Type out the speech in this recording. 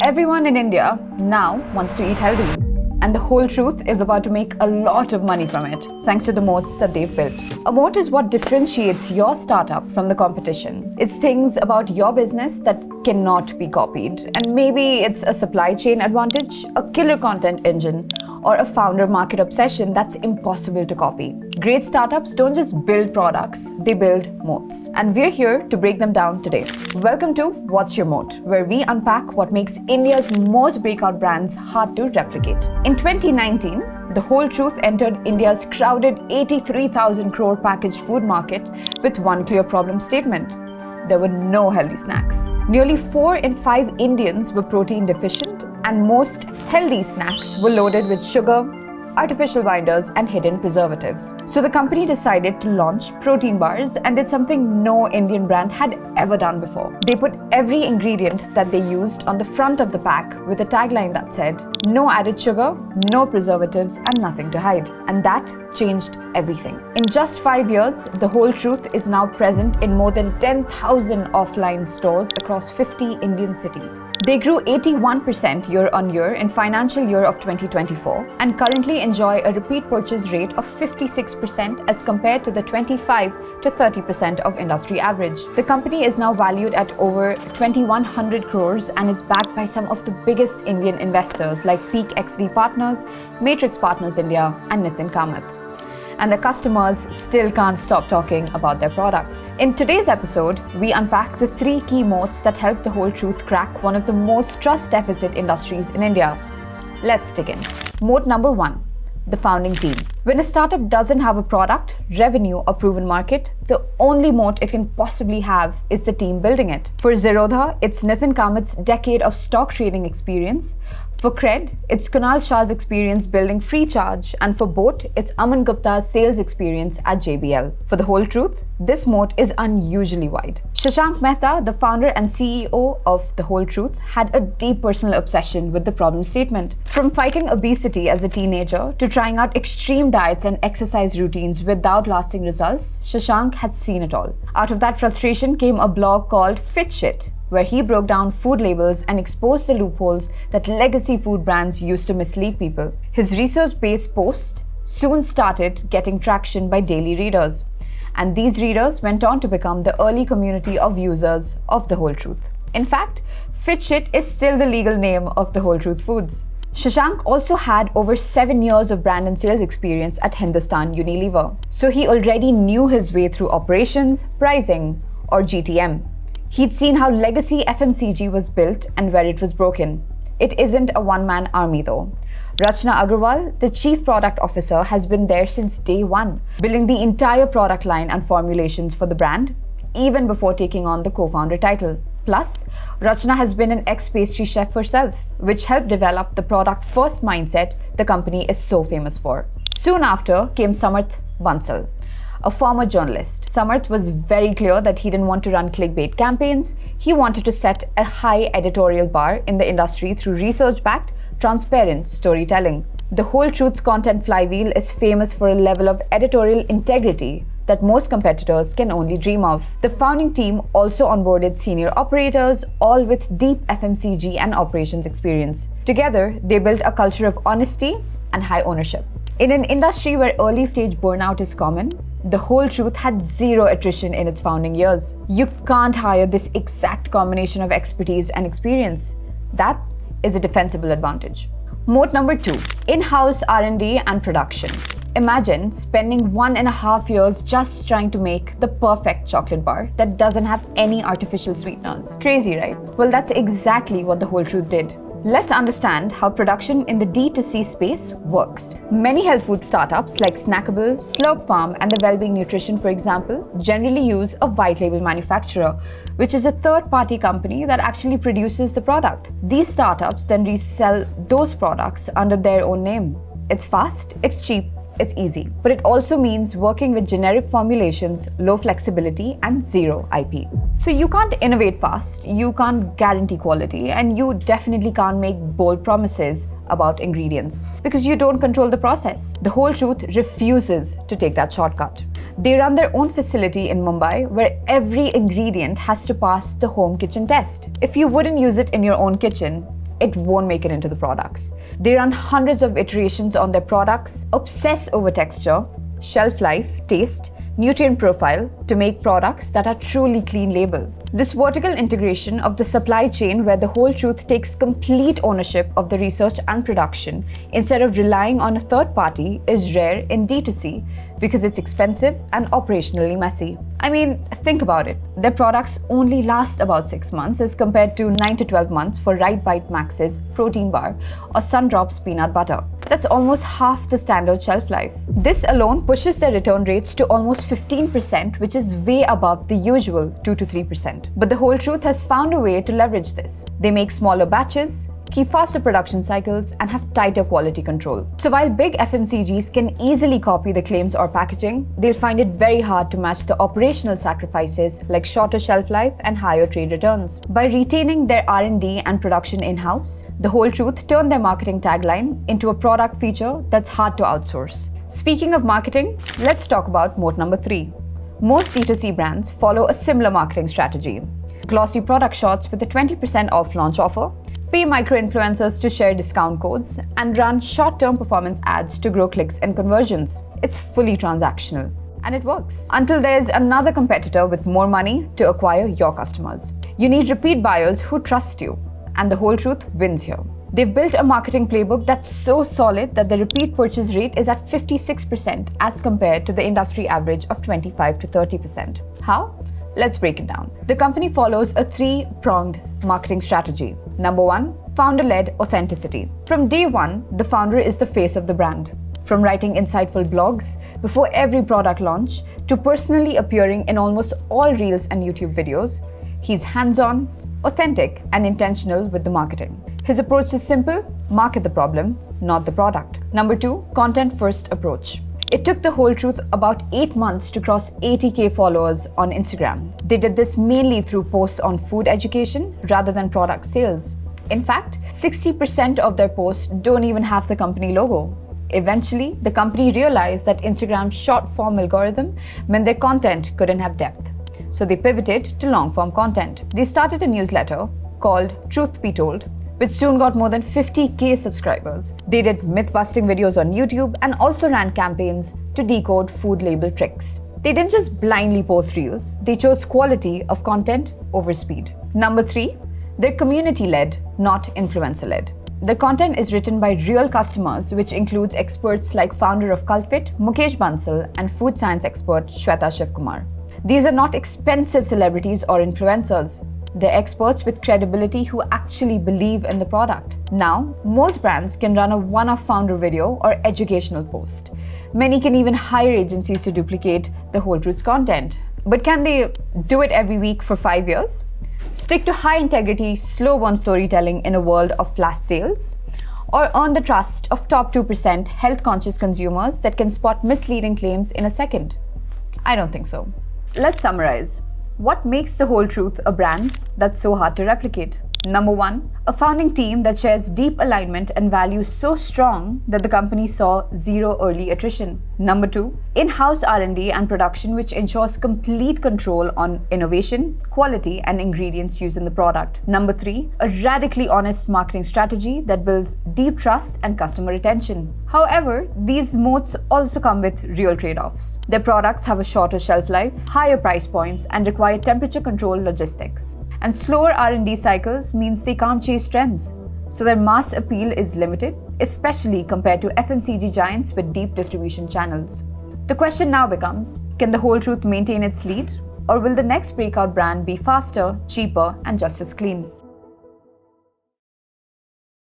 Everyone in India now wants to eat healthy. And the whole truth is about to make a lot of money from it, thanks to the moats that they've built. A moat is what differentiates your startup from the competition. It's things about your business that cannot be copied. And maybe it's a supply chain advantage, a killer content engine, or a founder market obsession that's impossible to copy. Great startups don't just build products, they build moats. And we're here to break them down today. Welcome to What's Your Moat, where we unpack what makes India's most breakout brands hard to replicate. In 2019, The Whole Truth entered India's crowded 83,000 crore packaged food market with one clear problem statement. There were no healthy snacks. Nearly 4 in 5 Indians were protein deficient, and most healthy snacks were loaded with sugar, artificial binders, and hidden preservatives. So the company decided to launch protein bars and did something no Indian brand had ever done before. They put every ingredient that they used on the front of the pack with a tagline that said, "No added sugar, no preservatives, and nothing to hide." And that changed everything. In just 5 years, The Whole Truth is now present in more than 10,000 offline stores across 50 Indian cities. They grew 81% year-on-year in financial year of 2024 and currently enjoy a repeat purchase rate of 56% as compared to the 25 to 30% of industry average. The company is now valued at over 2,100 crores and is backed by some of the biggest Indian investors like Peak XV Partners, Matrix Partners India, and Nitin Kamath. And the customers still can't stop talking about their products. In today's episode, we unpack the 3 key moats that help The Whole Truth crack one of the most trust deficit industries in India. Let's dig in. Moat number 1, the founding team. When a startup doesn't have a product, revenue, or proven market, the only moat it can possibly have is the team building it. For Zerodha, it's Nitin Kamath's decade of stock trading experience. For Cred, it's Kunal Shah's experience building FreeCharge, and for Boat, it's Aman Gupta's sales experience at JBL. For The Whole Truth, this moat is unusually wide. Shashank Mehta, the founder and CEO of The Whole Truth, had a deep personal obsession with the problem statement. From fighting obesity as a teenager to trying out extreme diets and exercise routines without lasting results, Shashank had seen it all. Out of that frustration came a blog called Fit Shit, where he broke down food labels and exposed the loopholes that legacy food brands used to mislead people. His research-based posts soon started getting traction by daily readers, and these readers went on to become the early community of users of The Whole Truth. In fact, Fitshit is still the legal name of The Whole Truth Foods. Shashank also had over 7 years of brand and sales experience at Hindustan Unilever, so he already knew his way through operations, pricing, or GTM. He'd seen how legacy FMCG was built and where it was broken. It isn't a one-man army though. Rachna Agarwal, the Chief Product Officer, has been there since day one, building the entire product line and formulations for the brand, even before taking on the co-founder title. Plus, Rachna has been an ex-pastry chef herself, which helped develop the product-first mindset the company is so famous for. Soon after came Samarth Bansal, a former journalist. Samarth was very clear that he didn't want to run clickbait campaigns. He wanted to set a high editorial bar in the industry through research-backed, transparent storytelling. The Whole Truth's content flywheel is famous for a level of editorial integrity that most competitors can only dream of. The founding team also onboarded senior operators, all with deep FMCG and operations experience. Together, they built a culture of honesty and high ownership. In an industry where early-stage burnout is common, The Whole Truth had zero attrition in its founding years. You can't hire this exact combination of expertise and experience. That is a defensible advantage. Moat number 2, in-house R&D and production. Imagine spending 1.5 years just trying to make the perfect chocolate bar that doesn't have any artificial sweeteners. Crazy, right? Well, that's exactly what The Whole Truth did. Let's understand how production in the D2C space works. Many health food startups like Snackable, Slurp Farm, and the Wellbeing Nutrition, for example, generally use a white label manufacturer, which is a third-party company that actually produces the product. These startups then resell those products under their own name. It's fast, it's cheap, it's easy. But it also means working with generic formulations, low flexibility, and zero IP. So you can't innovate fast, you can't guarantee quality, and you definitely can't make bold promises about ingredients because you don't control the process. The Whole Truth refuses to take that shortcut. They run their own facility in Mumbai where every ingredient has to pass the home kitchen test. If you wouldn't use it in your own kitchen, it won't make it into the products. They run hundreds of iterations on their products, obsess over texture, shelf life, taste, nutrient profile to make products that are truly clean label. This vertical integration of the supply chain, where the whole truth takes complete ownership of the research and production instead of relying on a third party, is rare in D2C because it's expensive and operationally messy. I mean, think about it. Their products only last about 6 months as compared to 9 to 12 months for Right Bite Max's protein bar or Sundrop's peanut butter. That's almost half the standard shelf life. This alone pushes their return rates to almost 15%, which is way above the usual 2 to 3%. But the whole truth has found a way to leverage this. They make smaller batches, keep faster production cycles, and have tighter quality control. So while big FMCGs can easily copy the claims or packaging, they'll find it very hard to match the operational sacrifices like shorter shelf life and higher trade returns. By retaining their R&D and production in-house, the whole truth turned their marketing tagline into a product feature that's hard to outsource. Speaking of marketing, let's talk about moat number 3. Most D2C brands follow a similar marketing strategy. Glossy product shots with a 20% off launch offer, pay micro-influencers to share discount codes, and run short-term performance ads to grow clicks and conversions. It's fully transactional. And it works. Until there's another competitor with more money to acquire your customers. You need repeat buyers who trust you. And the whole truth wins here. They've built a marketing playbook that's so solid that the repeat purchase rate is at 56% as compared to the industry average of 25 to 30%. How? Let's break it down. The company follows a 3-pronged marketing strategy. Number 1, founder-led authenticity. From day 1, the founder is the face of the brand. From writing insightful blogs before every product launch to personally appearing in almost all reels and YouTube videos, he's hands-on, authentic, and intentional with the marketing. His approach is simple: market the problem, not the product. Number 2, content-first approach. It took the whole truth about 8 months to cross 80K followers on Instagram. They did this mainly through posts on food education rather than product sales. In fact, 60% of their posts don't even have the company logo. Eventually, the company realized that Instagram's short-form algorithm meant their content couldn't have depth. So they pivoted to long-form content. They started a newsletter called Truth Be Told, which soon got more than 50K subscribers. They did myth-busting videos on YouTube and also ran campaigns to decode food label tricks. They didn't just blindly post reels, they chose quality of content over speed. Number 3, they're community-led, not influencer-led. Their content is written by real customers, which includes experts like founder of Cultfit, Mukesh Bansal, and food science expert Shweta Shivkumar. These are not expensive celebrities or influencers. They're experts with credibility who actually believe in the product. Now, most brands can run a one-off founder video or educational post. Many can even hire agencies to duplicate the whole truth's content. But can they do it every week for 5 years? Stick to high-integrity, slow-burn storytelling in a world of flash sales? Or earn the trust of top 2% health-conscious consumers that can spot misleading claims in a second? I don't think so. Let's summarize. What makes the whole truth a brand that's so hard to replicate? Number 1, a founding team that shares deep alignment and values so strong that the company saw 0 early attrition. Number 2, in-house R&D and production which ensures complete control on innovation, quality, and ingredients used in the product. Number 3, a radically honest marketing strategy that builds deep trust and customer retention. However, these moats also come with real trade-offs. Their products have a shorter shelf life, higher price points, and require temperature-controlled logistics. And slower R&D cycles means they can't chase trends. So their mass appeal is limited, especially compared to FMCG giants with deep distribution channels. The question now becomes, can the whole truth maintain its lead? Or will the next breakout brand be faster, cheaper, and just as clean?